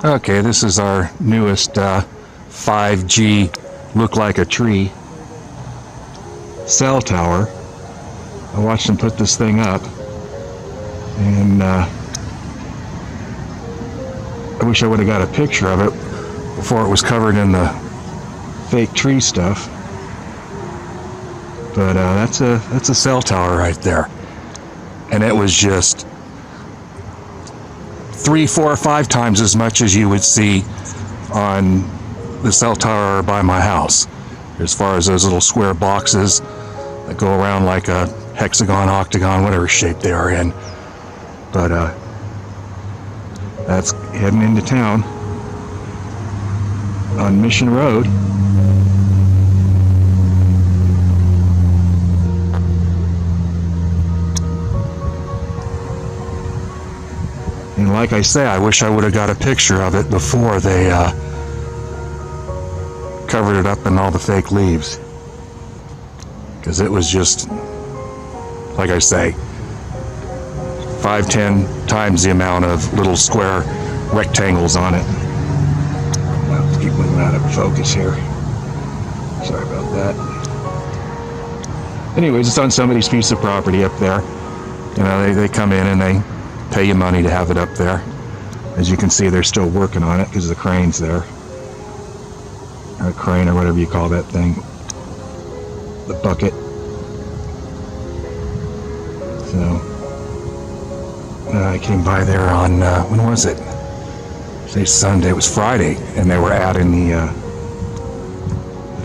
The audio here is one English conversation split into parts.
Okay, this is our newest 5G look like a tree cell tower. I watched them put this thing up, and I wish I would have got a picture of it before it was covered in the fake tree stuff. But that's a cell tower right there, and it was just 3, 4, 5 times as much as you would see on the cell tower by my house, as far as those little square boxes that go around like a hexagon, octagon, whatever shape they are in. But that's heading into town on Mission Road. And like I say, I wish I would have got a picture of it before they covered it up in all the fake leaves. Because it was just, like I say, 5-10 times the amount of little square rectangles on it. I'll keep moving out of focus here. Sorry about that. Anyways, it's on somebody's piece of property up there. You know, they come in and they pay you money to have it up there. As you can see, they're still working on it because the crane's there. Or a crane, or whatever you call that thing. The bucket. So, I came by there on, when was it? Say Sunday, it was Friday, and they were adding the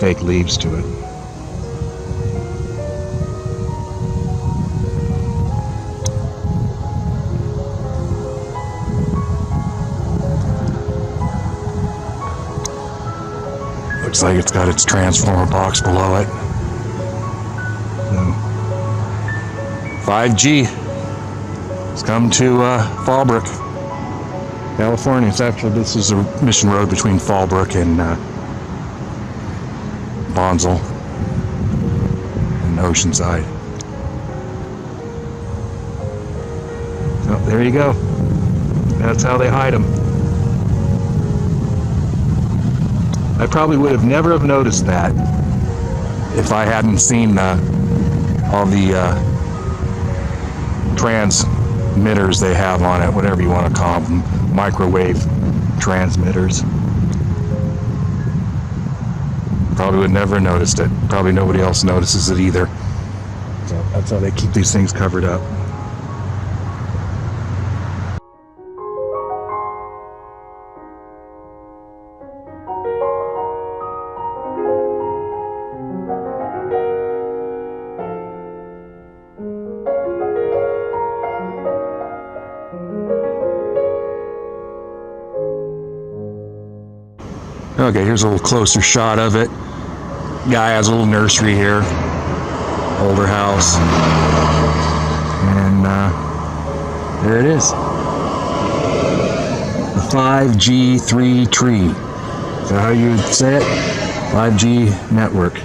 fake leaves to it. Looks like it's got its transformer box below it. So, 5G has come to Fallbrook, California. It's actually, this is a mission road between Fallbrook and Bonsall and Oceanside. Oh, there you go. That's how they hide them. I probably would have never have noticed that if I hadn't seen all the transmitters they have on it, whatever you want to call them, microwave transmitters. Probably would never have noticed it. Probably nobody else notices it either. So that's how they keep these things covered up. Okay, here's a little closer shot of it. Guy has a little nursery here, older house, and there it is. The 5G3 tree. Is that how you would say it? 5G network.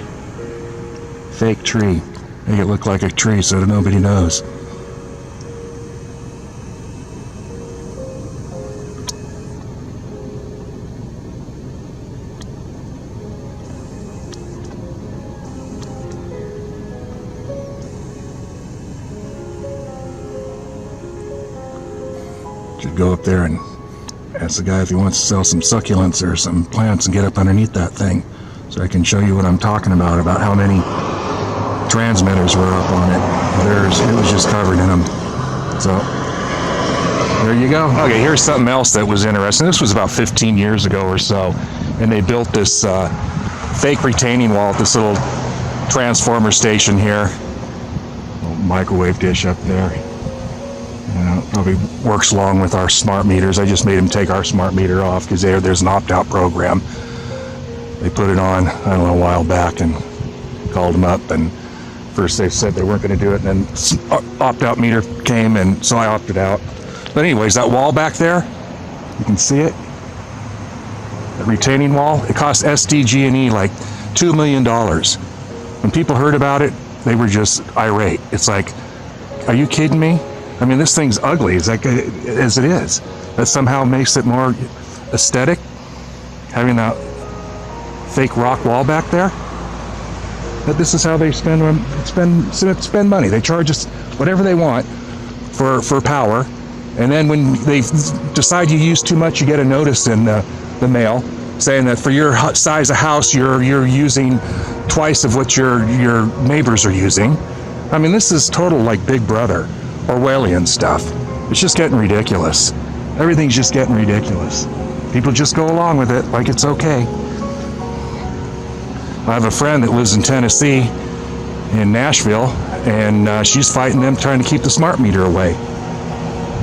Fake tree. Make it look like a tree so that nobody knows. Should go up there and ask the guy if he wants to sell some succulents or some plants and get up underneath that thing so I can show you what I'm talking about how many transmitters were up on it. It was just covered in them. So there you go. Okay, here's something else that was interesting. This was about 15 years ago or so, and they built this fake retaining wall at this little transformer station here. Little microwave dish up there. Probably works along with our smart meters. I just made them take our smart meter off because there's an opt-out program. They put it on, I don't know, a while back, and called them up, and first they said they weren't going to do it, and then opt-out meter came, and so I opted out. But anyways, that wall back there, you can see it, the retaining wall, it cost SDG&E like $2 million. When people heard about it, they were just irate. It's like, are you kidding me? I mean, this thing's ugly as it is. That somehow makes it more aesthetic, having that fake rock wall back there. But this is how they spend money. They charge us whatever they want for power, and then when they decide you use too much, you get a notice in the mail saying that for your size of house, you're using twice of what your neighbors are using. I mean, this is total like Big Brother, Orwellian stuff. It's just getting ridiculous. Everything's just getting ridiculous. People just go along with it like it's okay. I have a friend that lives in Tennessee, in Nashville, and she's fighting them, trying to keep the smart meter away.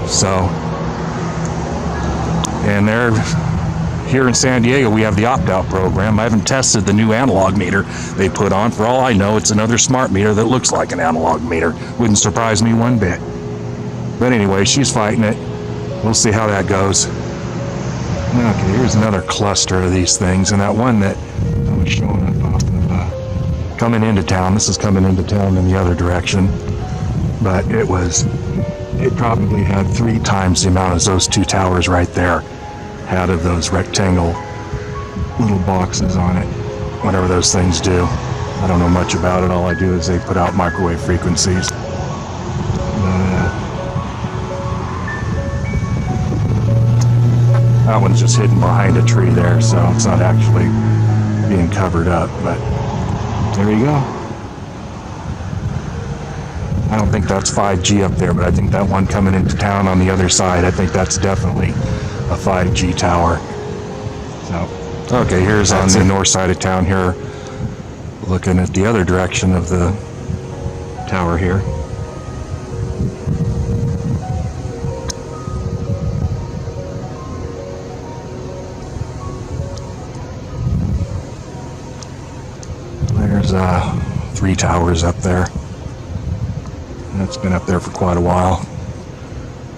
So, and they're here in San Diego, we have the opt-out program. I haven't tested the new analog meter they put on. For all I know, it's another smart meter that looks like an analog meter. Wouldn't surprise me one bit. But anyway, she's fighting it. We'll see how that goes. Okay, here's another cluster of these things, and that one that I was showing up off of coming into town. This is coming into town in the other direction, but it probably had 3 times the amount as those 2 towers right there had of those rectangle little boxes on it, whatever those things do. I don't know much about it. All I do is they put out microwave frequencies. That one's just hidden behind a tree there, so it's not actually being covered up, but there you go. I don't think that's 5G up there, but I think that one coming into town on the other side, I think that's definitely a 5G tower. So, okay, here's on the north side of town here, looking at the other direction of the tower here. There's 3 towers up there. That's been up there for quite a while,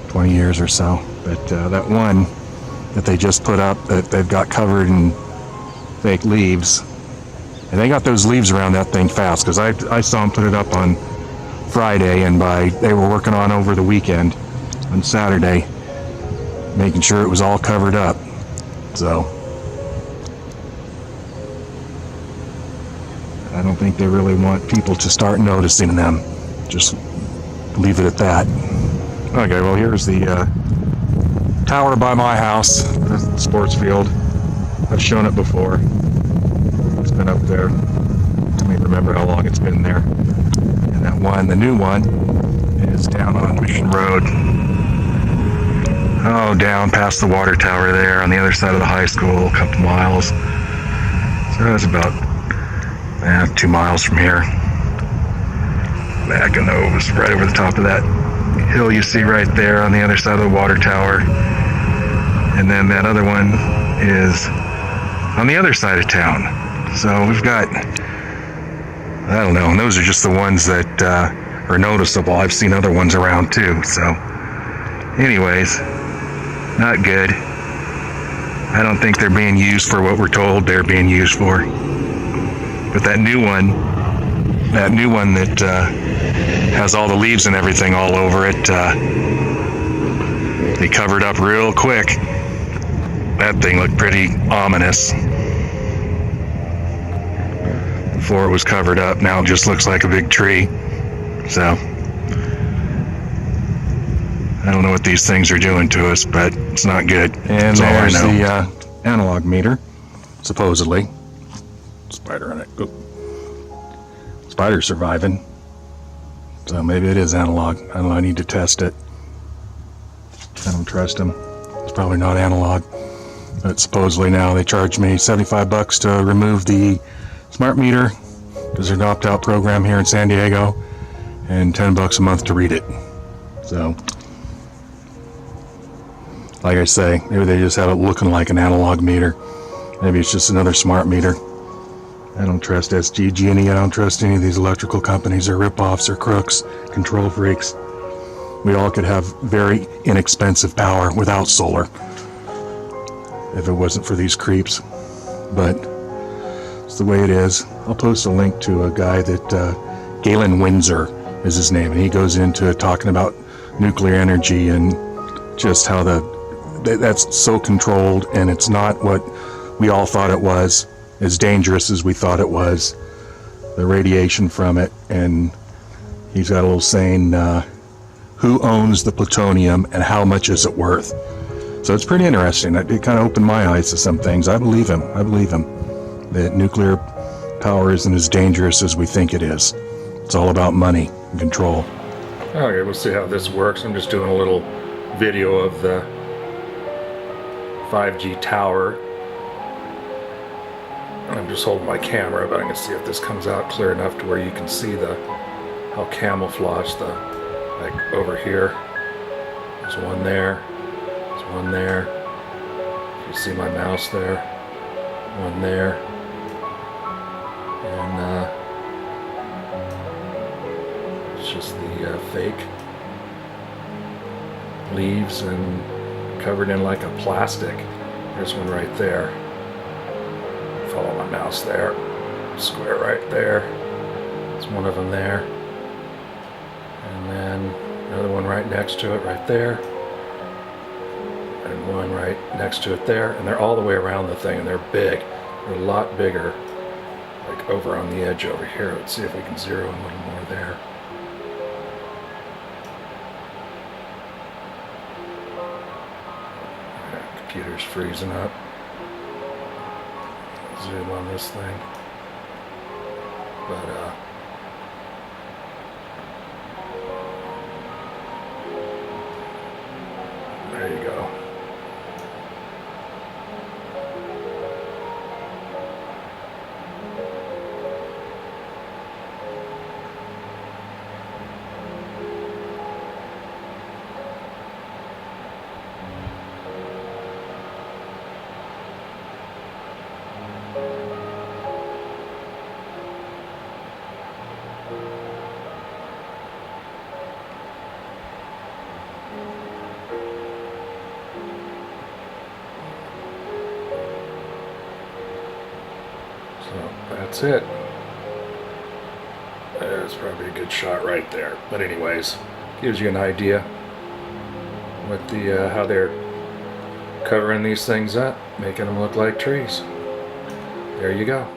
20 years or so. But that one that they just put up, that they've got covered in fake leaves, and they got those leaves around that thing fast, because I saw them put it up on Friday, and they were working on over the weekend on Saturday, making sure it was all covered up. So I don't think they really want people to start noticing them. Just leave it at that. Okay, well, here's the tower by my house, the sports field. I've shown it before. It's been up there. I don't even remember how long it's been there. And that one, the new one, is down on Main Road. Oh, down past the water tower there on the other side of the high school, a couple miles. So that's about 2 miles from here. Back in the right over the top of that hill you see right there on the other side of the water tower. And then that other one is on the other side of town. So we've got, I don't know, and those are just the ones that are noticeable. I've seen other ones around too. So anyways, not good. I don't think they're being used for what we're told they're being used for. But that new one that has all the leaves and everything all over it, they covered up real quick. That thing looked pretty ominous before it was covered up. Now it just looks like a big tree. So I don't know what these things are doing to us, but it's not good. And there's the analog meter, supposedly. Spider in it. Oh. Spider's surviving. So maybe it is analog. I don't know, I need to test it. I don't trust them. It's probably not analog. But supposedly now they charge me $75 to remove the smart meter, because there's an opt-out program here in San Diego, and $10 a month to read it. So, like I say, maybe they just have it looking like an analog meter. Maybe it's just another smart meter. I don't trust SDG&E. I don't trust any of these electrical companies. They're rip-offs or crooks, control freaks. We all could have very inexpensive power without solar if it wasn't for these creeps. But it's the way it is. I'll post a link to a guy that Galen Windsor is his name, and he goes into talking about nuclear energy and just how that's so controlled, and it's not what we all thought it was, as dangerous as we thought it was, the radiation from it. And he's got a little saying, who owns the plutonium and how much is it worth? So it's pretty interesting. It kind of opened my eyes to some things. I believe him that nuclear power isn't as dangerous as we think it is. It's all about money and control. Okay, we'll see how this works. I'm just doing a little video of the 5G tower. I'm just holding my camera, but I can see if this comes out clear enough to where you can see how camouflaged like over here. There's one there. There's one there. You see my mouse there. One there. And it's just the fake leaves and covered in like a plastic. There's one right there. Follow my mouse there. Square right there. There's one of them there. And then another one right next to it right there. And one right next to it there. And they're all the way around the thing, and they're big. They're a lot bigger. Like over on the edge over here. Let's see if we can zero in a little more there. Computer's freezing up. Zoom on this thing. But there you go. So that's it. There's probably a good shot right there. But anyways, gives you an idea what how they're covering these things up, making them look like trees. There you go.